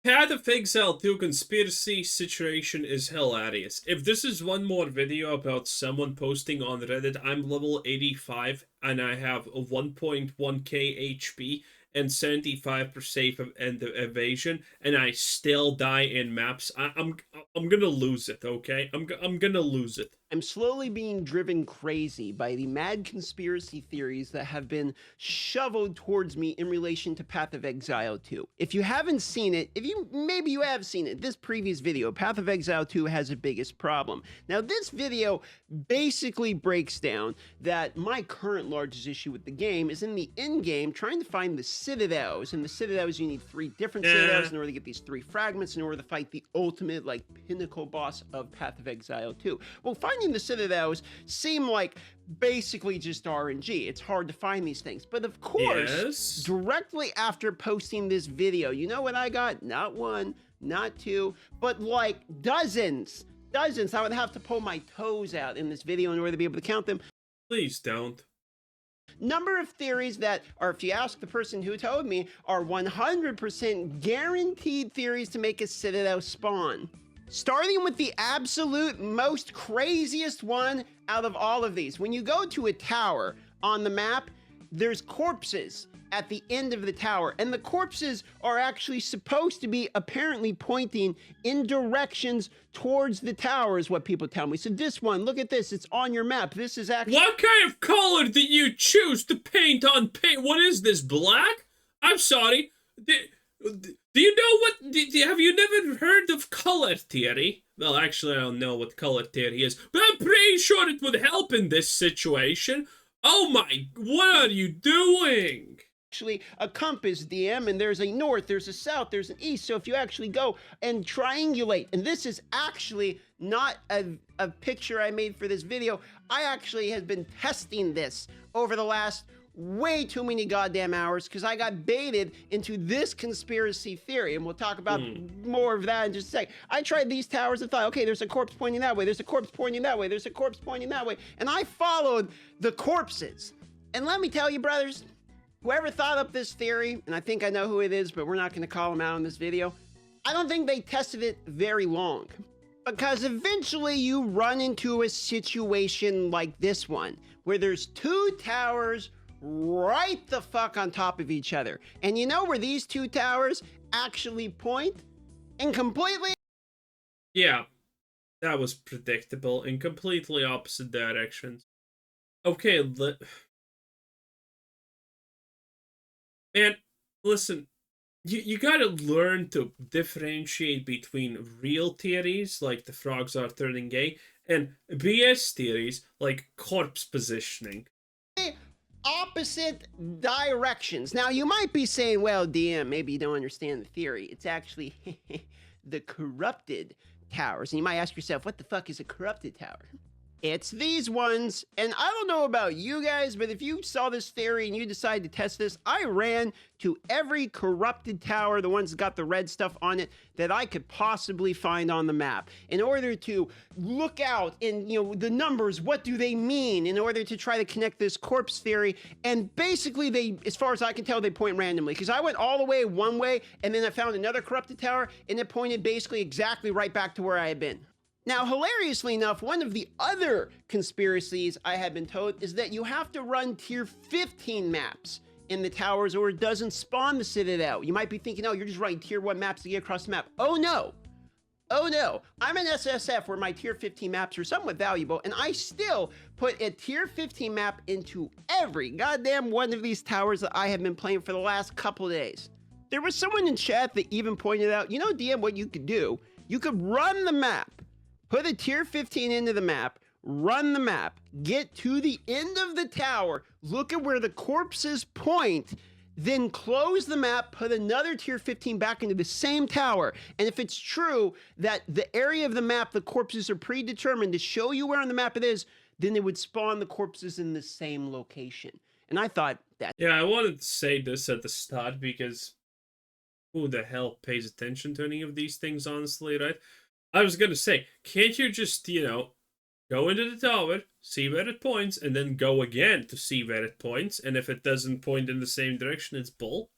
Path of Exile 2 conspiracy situation is hilarious. If this is one more video about someone posting on Reddit, I'm level 85 and I have a 1.1k HP and 75% safe and evasion, and I still die in maps, I'm gonna lose it, okay? I'm gonna lose it. I'm slowly being driven crazy by the mad conspiracy theories that have been shoveled towards me in relation to Path of Exile 2. If you haven't seen it, maybe you have seen it, this previous video, Path of Exile 2 has the biggest problem. Now, this video basically breaks down that my current largest issue with the game is in the end game trying to find the citadels. And the citadels, you need 3 different citadels in order to get these 3 fragments in order to fight the ultimate, like, pinnacle boss of Path of Exile 2. Well, finding the citadels seem like basically just RNG. It's hard to find these things. But of course, yes, directly after posting this video, you know what I got? Not 1, not 2, but like dozens. I would have to pull my toes out in this video in order to be able to count them. Please don't. Number of theories that are, if you ask the person who told me, are 100% guaranteed theories to make a citadel spawn. Starting with the absolute most craziest one out of all of these. When you go to a tower on the map, there's corpses at the end of the tower, and the corpses are actually supposed to be apparently pointing in directions towards the tower, is what people tell me. So this one, look at this, it's on your map. This is actually— What kind of color did you choose to paint on paint? What is this, black? I'm sorry. Do you know what? Have you never heard of color theory? Well, actually, I don't know what color theory is, but I'm pretty sure it would help in this situation. Oh my, what are you doing? Actually a compass, DM, and there's a north, there's a south, there's an east. So if you actually go and triangulate, and this is actually not a picture I made for this video, I actually have been testing this over the last way too many goddamn hours because I got baited into this conspiracy theory, and we'll talk about more of that in just a sec. I tried these towers and thought, okay, there's a corpse pointing that way, there's a corpse pointing that way, there's a corpse pointing that way, and I followed the corpses. And let me tell you, brothers, whoever thought up this theory, and I think I know who it is, but we're not going to call him out in this video, I don't think they tested it very long. Because eventually you run into a situation like this one, where there's 2 towers right the fuck on top of each other. And you know where these 2 towers actually point? In completely— Yeah, that was predictable, in completely opposite directions. Okay, man, listen, you gotta learn to differentiate between real theories, like the frogs are turning gay, and BS theories, like corpse positioning. opposite directions. Now, you might be saying, well, DM, maybe you don't understand the theory. It's actually the corrupted towers. And you might ask yourself, what the fuck is a corrupted tower? It's these ones, and I don't know about you guys, but if you saw this theory and you decided to test this, I ran to every corrupted tower, the ones that got the red stuff on it, that I could possibly find on the map in order to look out and, you know, the numbers, what do they mean, in order to try to connect this corpse theory. And basically they, as far as I can tell, they point randomly, because I went all the way one way and then I found another corrupted tower and it pointed basically exactly right back to where I had been. Now, hilariously enough, one of the other conspiracies I have been told is that you have to run tier 15 maps in the towers or it doesn't spawn the citadel. You might be thinking, oh, you're just running tier 1 maps to get across the map. Oh no. Oh no. I'm an SSF where my tier 15 maps are somewhat valuable, and I still put a tier 15 map into every goddamn one of these towers that I have been playing for the last couple days. There was someone in chat that even pointed out, you know, DM, what you could do? You could run the map. Put a tier 15 into the map, run the map, get to the end of the tower, look at where the corpses point, then close the map, put another tier 15 back into the same tower. And if it's true that the area of the map, the corpses are predetermined to show you where on the map it is, then it would spawn the corpses in the same location. And I thought that— Yeah, I wanted to say this at the start because who the hell pays attention to any of these things, honestly, right? I was gonna say, can't you just, you know, go into the tower, see where it points, and then go again to see where it points, and if it doesn't point in the same direction, it's bull?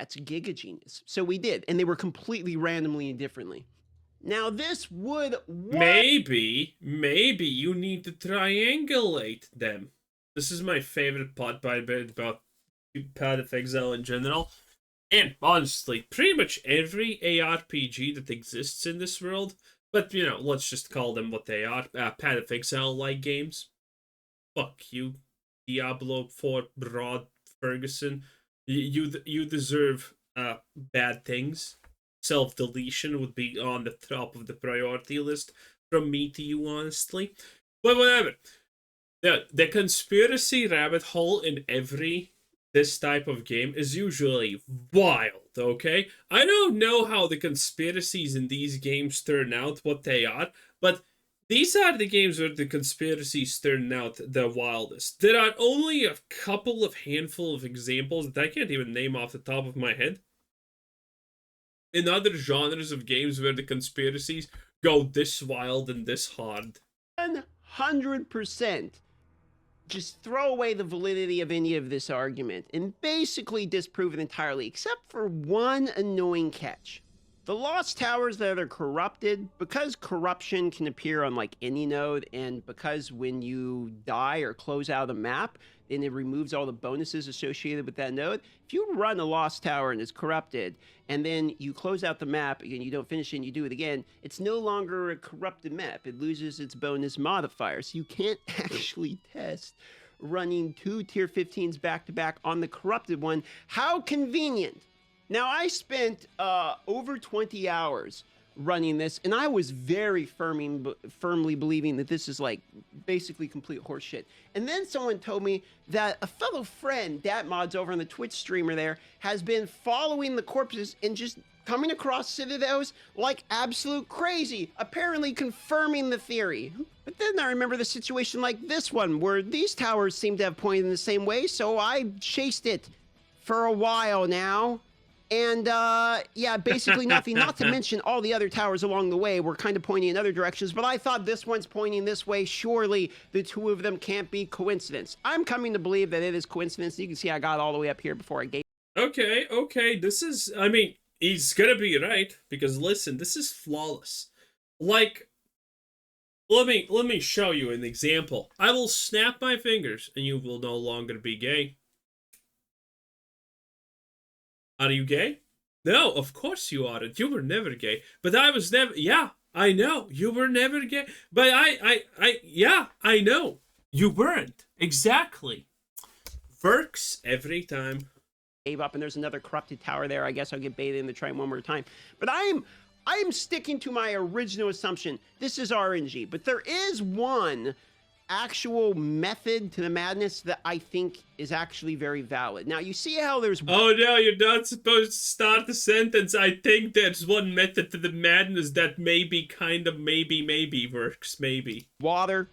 That's giga genius. So we did, and they were completely randomly and differently. Now this would work. Maybe you need to triangulate them. This is my favorite part by a bit about Path of Exile in general. And honestly, pretty much every ARPG that exists in this world, but you know, let's just call them what they are, Path of Exile-like games. Fuck you, Diablo 4 Broad Ferguson. You deserve bad things. Self-deletion would be on the top of the priority list from me to you, honestly. But whatever. The conspiracy rabbit hole in this type of game is usually wild, okay? I don't know how the conspiracies in these games turn out, what they are, but these are the games where the conspiracies turn out the wildest. There are only a couple of handful of examples that I can't even name off the top of my head in other genres of games where the conspiracies go this wild and this hard. 100%. Just throw away the validity of any of this argument and basically disprove it entirely, except for one annoying catch. The lost towers that are corrupted, because corruption can appear on like any node, and because when you die or close out a map, then it removes all the bonuses associated with that node. If you run a lost tower and it's corrupted, and then you close out the map and you don't finish it and you do it again, it's no longer a corrupted map. It loses its bonus modifier, so you can't actually test running 2 tier 15s back to back on the corrupted one. How convenient. Now, I spent over 20 hours running this, and I was very firmly believing that this is like basically complete horseshit. And then someone told me that a fellow friend, Datmods over on the Twitch streamer there, has been following the corpses and just coming across citadels like absolute crazy, apparently confirming the theory. But then I remember the situation like this one, where these towers seem to have pointed in the same way, so I chased it for a while now. And, yeah, basically nothing, not to mention all the other towers along the way were kind of pointing in other directions, but I thought this one's pointing this way. Surely the two of them can't be coincidence. I'm coming to believe that it is coincidence. You can see I got all the way up here before I gave. Okay, this is, I mean, he's gonna be right, because listen, this is flawless. Like, let me show you an example. I will snap my fingers, and you will no longer be gay. Are you gay? No, of course you aren't. You were never gay. But I was never... Yeah, I know. You were never gay. But yeah, I know. You weren't. Exactly. Works every time. Gave up, and there's another corrupted tower there. I guess I'll get baited into trying one more time. But I'm sticking to my original assumption. This is RNG. But there is one actual method to the madness that I think is actually very valid. Now, you see how there's... Oh, no, you're not supposed to start the sentence. I think there's one method to the madness that maybe, kind of, maybe works, maybe. Water,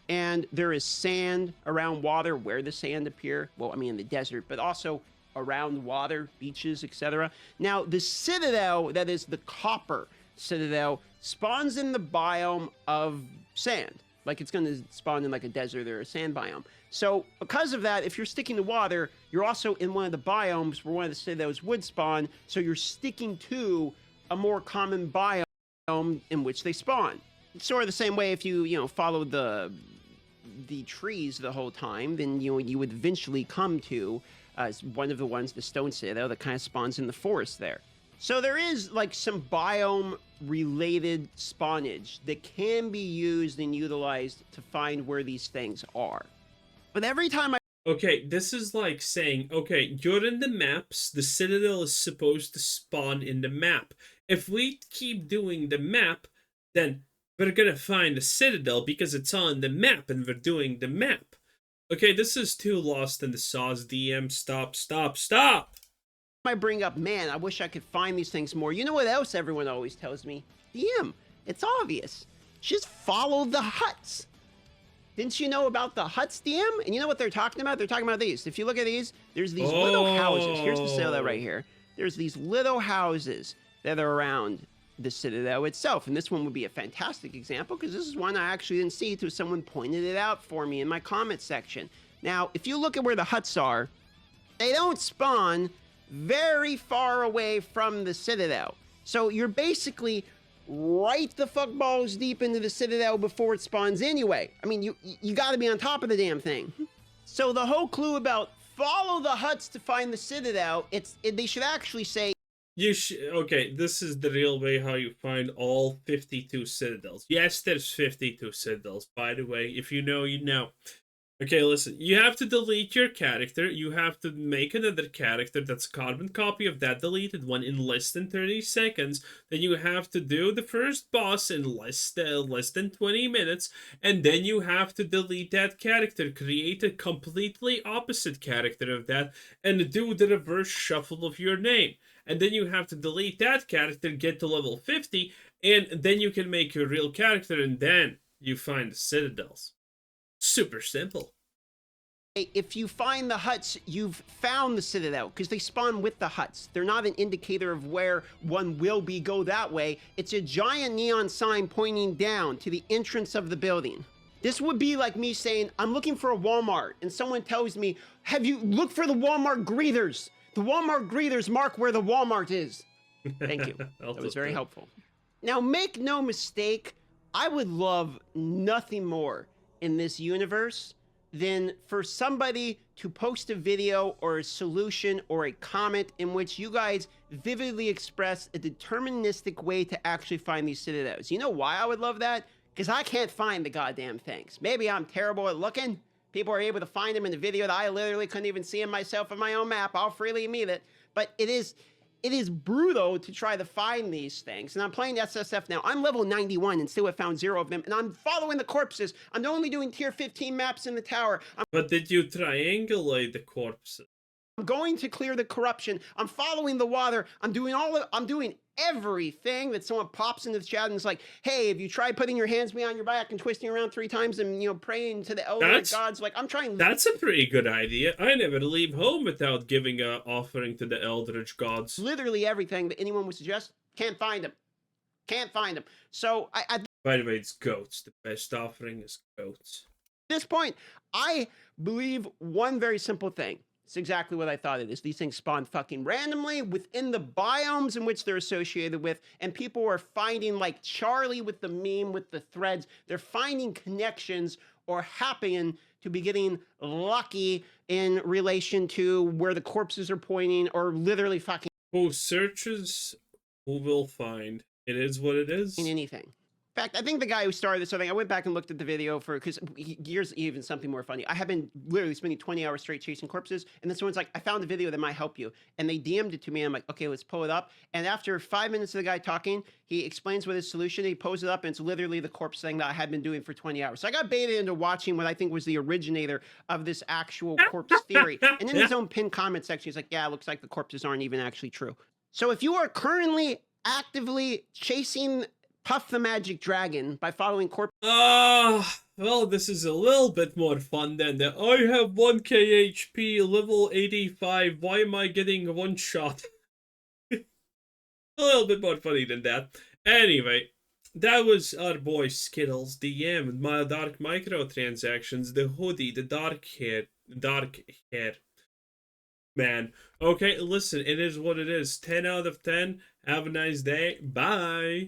and there is sand around water where the sand appear. Well, I mean, in the desert, but also around water, beaches, etc. Now, the citadel, that is the copper citadel, spawns in the biome of sand. Like it's going to spawn in like a desert or a sand biome. So because of that, if you're sticking to water, you're also in one of the biomes where one of the citadels would spawn. So you're sticking to a more common biome in which they spawn. It's sort of the same way if you follow the trees the whole time, then you would eventually come to one of the ones, the stone citadel, that kind of spawns in the forest there. So there is like some biome-related spawnage that can be used and utilized to find where these things are. But every time Okay, this is like saying, okay, you're in the maps, the citadel is supposed to spawn in the map. If we keep doing the map, then we're gonna find the citadel because it's on the map and we're doing the map. Okay, this is too lost in the sauce, DM. Stop. I bring up, man, I wish I could find these things more. You know what else everyone always tells me? DM, it's obvious. Just follow the huts. Didn't you know about the huts, DM? And you know what they're talking about? They're talking about these. If you look at these, there's these little houses. Here's the citadel right here. There's these little houses that are around the citadel itself. And this one would be a fantastic example because this is one I actually didn't see until someone pointed it out for me in my comment section. Now, if you look at where the huts are, they don't spawn very far away from the Citadel. So you're basically right the fuck balls deep into the Citadel before it spawns anyway. I mean, you got to be on top of the damn thing. So the whole clue about follow the huts to find the Citadel, they should actually say, okay, this is the real way how you find all 52 citadels. Yes, there's 52 citadels, by the way. If you know, you know. Okay, listen, you have to delete your character. You have to make another character that's a carbon copy of that deleted one in less than 30 seconds. Then you have to do the first boss in less than 20 minutes. And then you have to delete that character, create a completely opposite character of that, and do the reverse shuffle of your name. And then you have to delete that character, get to level 50, and then you can make your real character, and then you find the citadels. Super simple. If you find the huts, you've found the Citadel, because they spawn with the huts. They're not an indicator of where one will be, go that way. It's a giant neon sign pointing down to the entrance of the building. This would be like me saying, I'm looking for a Walmart, and someone tells me, have you looked for the Walmart greeters? The Walmart greeters mark where the Walmart is. Thank you. That was very helpful. Now, make no mistake, I would love nothing more in this universe than for somebody to post a video or a solution or a comment in which you guys vividly express a deterministic way to actually find these citadels. You know why I would love that? Because I can't find the goddamn things. Maybe I'm terrible at looking. People are able to find them in the video that I literally couldn't even see them myself on my own map. I'll freely admit it. But it is brutal to try to find these things. And I'm playing SSF now. I'm level 91 and still have found 0 of them. And I'm following the corpses. I'm only doing tier 15 maps in the tower. But did you triangulate the corpses? I'm going to clear the corruption. I'm following the water. I'm doing everything that someone pops into the chat and is like, hey, have you tried putting your hands behind your back and twisting around 3 times and, you know, praying to the elder gods? Like, I'm trying. That's a pretty good idea. I never leave home without giving an offering to the eldritch gods. Literally everything that anyone would suggest. Can't find them. Can't find them. So By the way, it's goats. The best offering is goats. At this point, I believe one very simple thing. It's exactly what I thought it is. These things spawn fucking randomly within the biomes in which they're associated with, and people are finding, like Charlie with the meme with the threads, they're finding connections or happening to be getting lucky in relation to where the corpses are pointing, or literally fucking who searches, who will find. It is what it is. In anything. In fact, I think the guy who started this whole thing, I went back and looked at the video because here's even something more funny. I have been literally spending 20 hours straight chasing corpses, and then someone's like, I found a video that might help you. And they DM'd it to me, and I'm like, okay, let's pull it up. And after 5 minutes of the guy talking, he explains what his solution, he pulls it up, and it's literally the corpse thing that I had been doing for 20 hours. So I got baited into watching what I think was the originator of this actual corpse theory. And in his own pinned comment section, he's like, yeah, it looks like the corpses aren't even actually true. So if you are currently actively chasing Puff the Magic Dragon by following corp. Well, this is a little bit more fun than that. I have 1k HP, level 85. Why am I getting one shot? A little bit more funny than that. Anyway, that was our boy Skittles, DM, my dark microtransactions, the hoodie, the dark hair. Man. Okay, listen, it is what it is. 10 out of 10. Have a nice day. Bye.